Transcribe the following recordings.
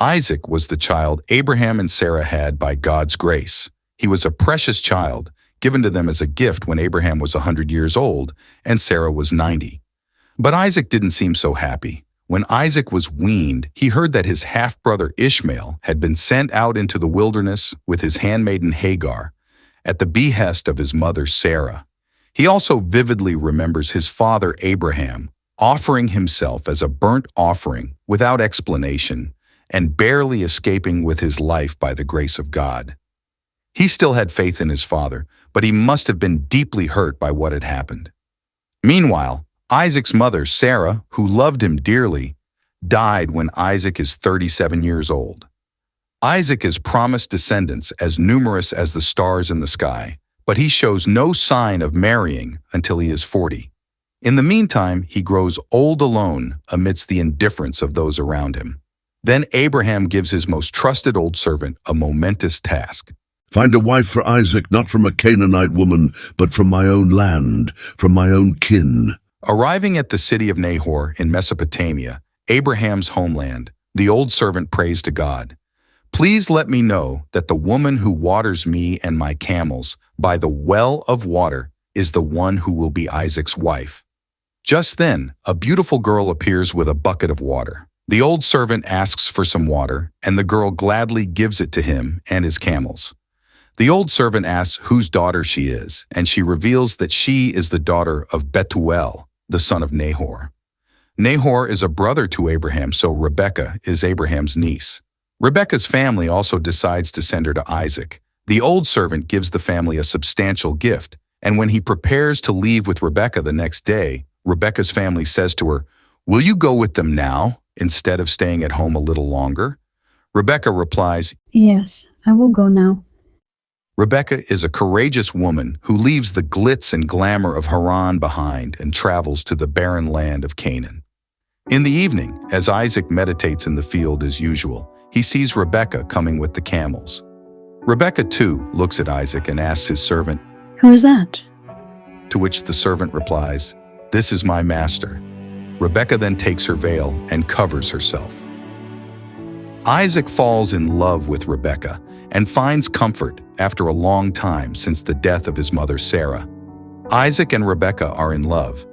Isaac was the child Abraham and Sarah had by God's grace. He was a precious child, given to them as a gift when Abraham was 100 years old and Sarah was 90. But Isaac didn't seem so happy. When Isaac was weaned, he heard that his half-brother Ishmael had been sent out into the wilderness with his handmaiden Hagar, at the behest of his mother Sarah. He also vividly remembers his father Abraham offering himself as a burnt offering without explanation and barely escaping with his life by the grace of God. He still had faith in his father, but he must have been deeply hurt by what had happened. Meanwhile, Isaac's mother, Sarah, who loved him dearly, died when Isaac is 37 years old. Isaac is promised descendants as numerous as the stars in the sky, but he shows no sign of marrying until he is 40. In the meantime, he grows old alone amidst the indifference of those around him. Then Abraham gives his most trusted old servant a momentous task. Find a wife for Isaac, not from a Canaanite woman, but from my own land, from my own kin. Arriving at the city of Nahor in Mesopotamia, Abraham's homeland, the old servant prays to God, "Please let me know that the woman who waters me and my camels by the well of water is the one who will be Isaac's wife." Just then, a beautiful girl appears with a bucket of water. The old servant asks for some water, and the girl gladly gives it to him and his camels. The old servant asks whose daughter she is, and she reveals that she is the daughter of Bethuel, the son of Nahor. Nahor is a brother to Abraham, so Rebekah is Abraham's niece. Rebekah's family also decides to send her to Isaac. The old servant gives the family a substantial gift, and when he prepares to leave with Rebekah the next day, Rebekah's family says to her, "Will you go with them now, instead of staying at home a little longer?" Rebekah replies, "Yes, I will go now." Rebekah is a courageous woman who leaves the glitz and glamour of Haran behind and travels to the barren land of Canaan. In the evening, as Isaac meditates in the field as usual, he sees Rebekah coming with the camels. Rebekah, too, looks at Isaac and asks his servant, "Who is that?" To which the servant replies, "This is my master." Rebekah then takes her veil and covers herself. Isaac falls in love with Rebekah and finds comfort after a long time since the death of his mother Sarah. Isaac and Rebekah are in love,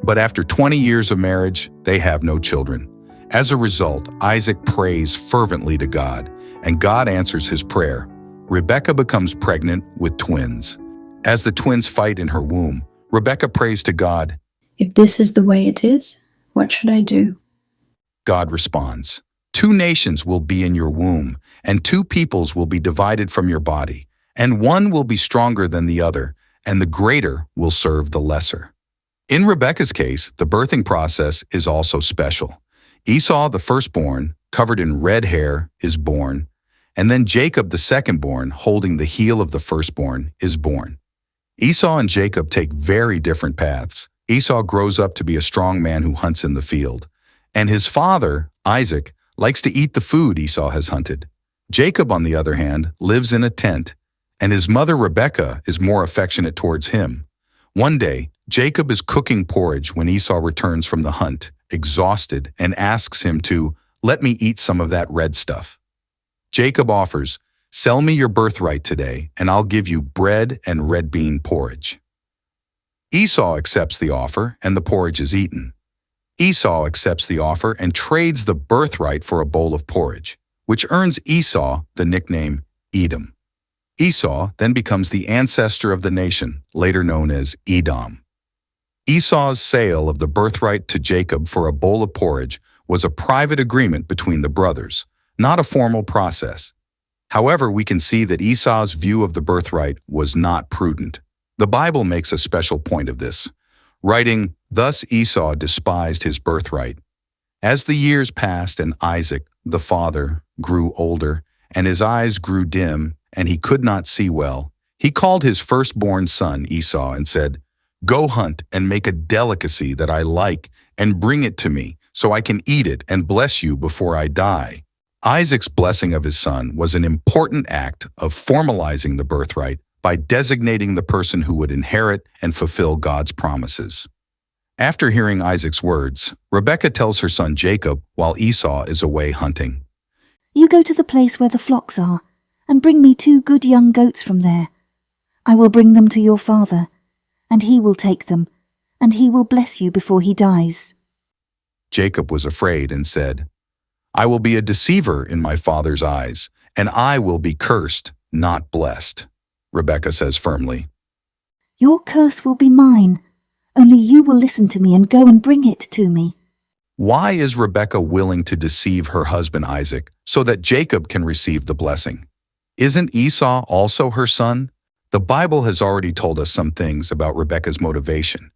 but after 20 years of marriage, they have no children. As a result, Isaac prays fervently to God, and God answers his prayer. Rebekah becomes pregnant with twins. As the twins fight in her womb, Rebekah prays to God, "If this is the way it is, what should I do?" God responds, "Two nations will be in your womb, and two peoples will be divided from your body, and one will be stronger than the other, and the greater will serve the lesser." In Rebekah's case, the birthing process is also special. Esau, the firstborn, covered in red hair, is born, and then Jacob, the secondborn, holding the heel of the firstborn, is born. Esau and Jacob take very different paths. Esau grows up to be a strong man who hunts in the field, and his father, Isaac, likes to eat the food Esau has hunted. Jacob, on the other hand, lives in a tent, and his mother Rebekah is more affectionate towards him. One day, Jacob is cooking porridge when Esau returns from the hunt, exhausted, and asks him to, "Let me eat some of that red stuff." Jacob offers, "Sell me your birthright today, and I'll give you bread and red bean porridge." Esau accepts the offer, and the porridge is eaten. Esau accepts the offer and trades the birthright for a bowl of porridge, which earns Esau the nickname Edom. Esau then becomes the ancestor of the nation, later known as Edom. Esau's sale of the birthright to Jacob for a bowl of porridge was a private agreement between the brothers, not a formal process. However, we can see that Esau's view of the birthright was not prudent. The Bible makes a special point of this, writing, "Thus Esau despised his birthright." As the years passed and Isaac, the father, grew older, and his eyes grew dim, and he could not see well, he called his firstborn son Esau and said, "Go hunt and make a delicacy that I like and bring it to me, so I can eat it and bless you before I die." Isaac's blessing of his son was an important act of formalizing the birthright by designating the person who would inherit and fulfill God's promises. After hearing Isaac's words, Rebekah tells her son Jacob while Esau is away hunting, You go to the place where the flocks are, and bring me 2 good young goats from there. I will bring them to your father, and he will take them, and he will bless you before he dies." Jacob was afraid and said, "I will be a deceiver in my father's eyes, and I will be cursed, not blessed." Rebekah says firmly. "Your curse will be mine. Only you will listen to me and go and bring it to me." Why is Rebekah willing to deceive her husband Isaac so that Jacob can receive the blessing? Isn't Esau also her son? The Bible has already told us some things about Rebekah's motivation.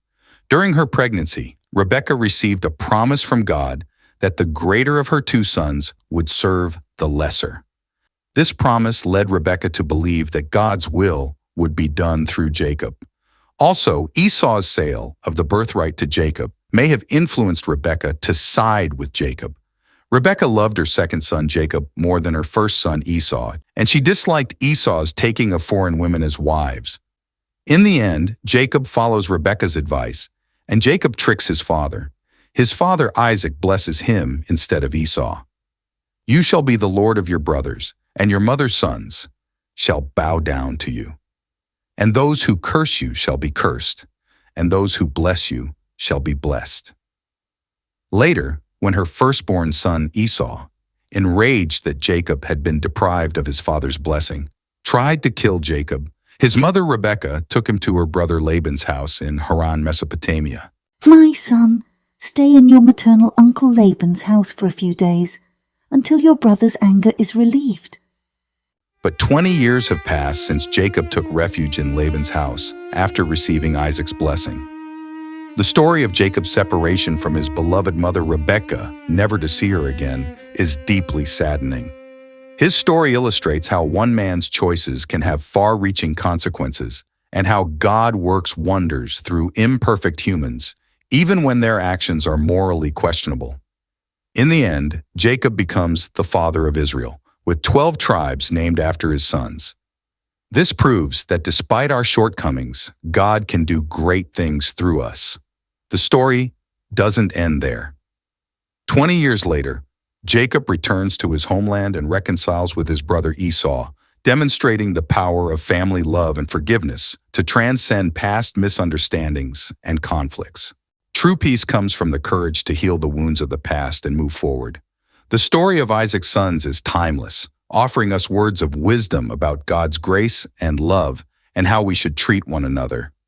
During her pregnancy, Rebekah received a promise from God that the greater of her 2 sons would serve the lesser. This promise led Rebekah to believe that God's will would be done through Jacob. Also, Esau's sale of the birthright to Jacob may have influenced Rebekah to side with Jacob. Rebekah loved her second son Jacob more than her first son Esau, and she disliked Esau's taking of foreign women as wives. In the end, Jacob follows Rebekah's advice, and Jacob tricks his father. His father Isaac blesses him instead of Esau. "You shall be the lord of your brothers, and your mother's sons shall bow down to you. And those who curse you shall be cursed, and those who bless you shall be blessed." Later, when her firstborn son Esau, enraged that Jacob had been deprived of his father's blessing, tried to kill Jacob, his mother Rebekah took him to her brother Laban's house in Haran, Mesopotamia. "My son, stay in your maternal uncle Laban's house for a few days, until your brother's anger is relieved." But 20 years have passed since Jacob took refuge in Laban's house after receiving Isaac's blessing. The story of Jacob's separation from his beloved mother Rebekah, never to see her again, is deeply saddening. His story illustrates how one man's choices can have far-reaching consequences and how God works wonders through imperfect humans, even when their actions are morally questionable. In the end, Jacob becomes the father of Israel, with 12 tribes named after his sons. This proves that despite our shortcomings, God can do great things through us. The story doesn't end there. 20 years later, Jacob returns to his homeland and reconciles with his brother Esau, demonstrating the power of family love and forgiveness to transcend past misunderstandings and conflicts. True peace comes from the courage to heal the wounds of the past and move forward. The story of Isaac's sons is timeless, offering us words of wisdom about God's grace and love and how we should treat one another.